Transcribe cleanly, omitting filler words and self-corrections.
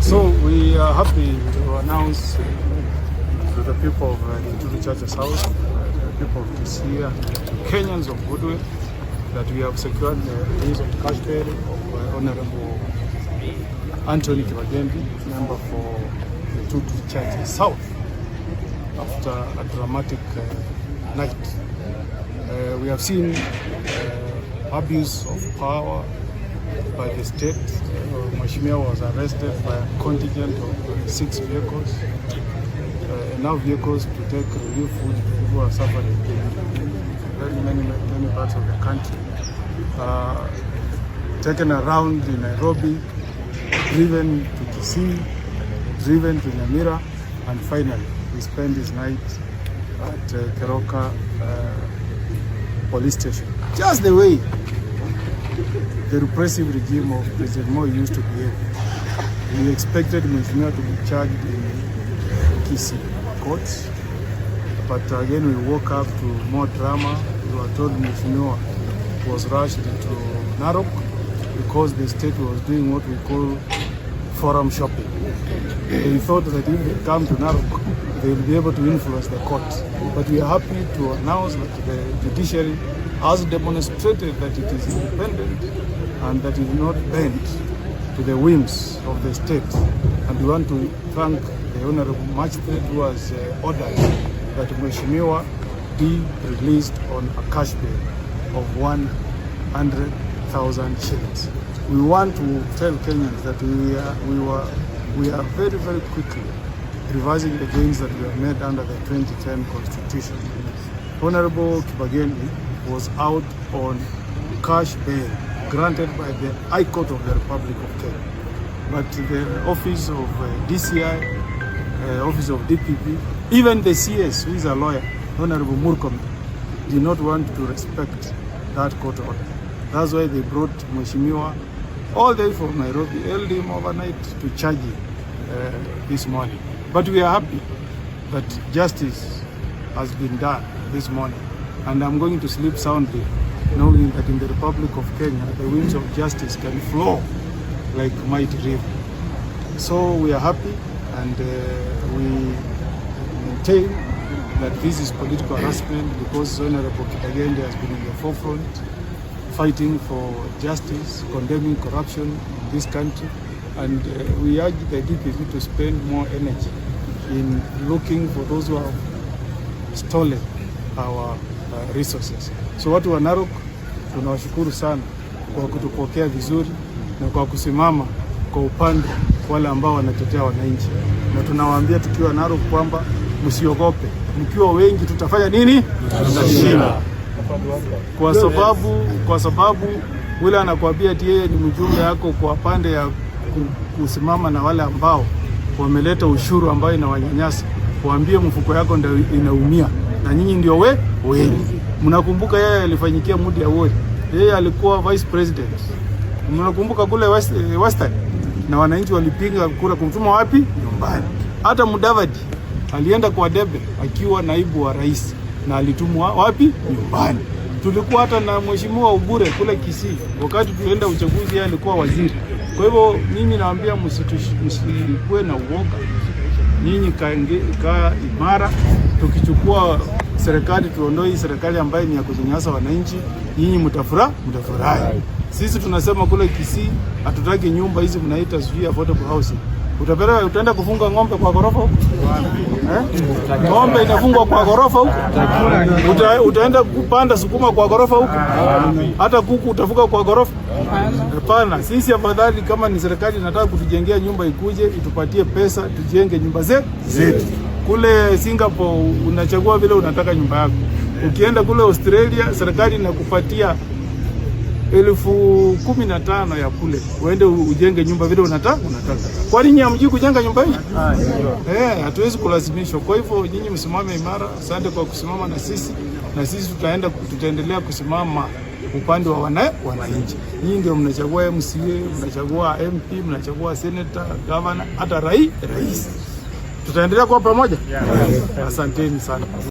So we are happy to announce to the people of Gituru Chacha South, the people of Kisii, Kenyans of goodwill, that we have secured the release of cash bail of Honorable Anthony Kibagendi, member for Gituru Chacha South, after a dramatic night. We have seen abuse of power by the state. Mheshimiwa was arrested by a contingent of 6 vehicles, enough vehicles to take relief food to people who are suffering in very many parts of the country. Taken around in Nairobi, driven to Kisii, driven to Nyamira, and finally we spent this night at Keroka police station. Just the way the repressive regime of President Moi used to behave. We expected Mheshimiwa to be charged in Kisii courts, but again we woke up to more drama. We were told Mheshimiwa was rushed into Narok because the state was doing what we call forum shopping. They thought that if they come to Narok, they will be able to influence the court. But we are happy to announce that the judiciary has demonstrated that it is independent and that it is not bent to the whims of the state. And we want to thank the Honorable Magistrate who has ordered that Mheshimiwa be released on a cash bail of 100,000 shillings. We want to tell Kenyans that we are very, very quickly reversing the gains that we have made under the 2010 Constitution. Honorable Kibagendi was out on cash bail granted by the High Court of the Republic of Kenya. But the Office of DCI, Office of DPP, even the CS, who is a lawyer, Honorable Murkomen, did not want to respect that court order. That's why they brought Mheshimiwa all the way from Nairobi, held him overnight to charge him this morning. But we are happy that justice has been done this morning. And I'm going to sleep soundly, knowing that in the Republic of Kenya, the winds of justice can flow like mighty river. So we are happy, and we maintain that this is political harassment because Honorable Kibagendi has been in the forefront, fighting for justice, condemning corruption in this country. And we urge the DPP to spend more energy in looking for those who have stolen our resources. So watu wa Narok tunawashukuru sana kwa kutupokea vizuri na kwa kusimama kwa upande wale ambao wanatetea wananchi, na tunawaambia tukiwa Narok kwamba msiogope, mkiwa wengi tutafanya nini? Tutashinda. Kwa sababu yule anakuambia ati yeye ni mjumbe yako kwa pande ya kusimama na wale ambao wameleta ushuru ambao inawanyanyasa, waambie mfuko yako ndio inaumia na nyinyi ndio wengi. Mnakumbuka yeye alifanyikia Mudi Awori, yeye alikuwa vice president. Mnakumbuka kule Western, na wananchi walipiga kura kumtuma wapi? Nyumbani. Hata Mudavadi alienda kwa debe akiwa naibu wa rais na alitumwa wapi? Nyumbani. Tulikuwa hata na Mheshimiwa Ubure kule Kisii, wakati tulienda uchaguzi yeye alikuwa waziri. Kwa hivyo mimi naambia msikuwe na uoga, nyinyi kaa imara. Tukichukua serikali, tuondoe hii serikali ambayo ni ya kunyanyasa wananchi, nyinyi mtafurahi. Sisi tunasema kule Kisii hatutaki nyumba hizi mnaita sijui affordable housing. Utaenda kufunga ng'ombe kwa ghorofa huko? Ng'ombe inafungwa kwa ghorofa huko? Utaenda kupanda sukuma kwa ghorofa huko? Hata kuku utafuga kwa ghorofa? Hapana. Sisi afadhali kama ni serikali inataka kutujengea nyumba, ikuje itupatie pesa tujenge nyumba zetu. Kule Singapore unachagua vile unataka nyumba yako. Ukienda kule Australia serikali inakupatia 15,000 ya kule, uende ujenge nyumba vile unataka. Kwa nini hamjui kujenga nyumba hii? Hatuwezi kulazimishwa. Kwa hivyo nyinyi msimame imara. Asante kwa kusimama na sisi tutaendelea kusimama upande wa wananchi. Nyinyi ndio mnachagua MCA, mnachagua MP, mnachagua senator, governor, hata rais. Tutaendelea kwa pamoja. Asanteni sana.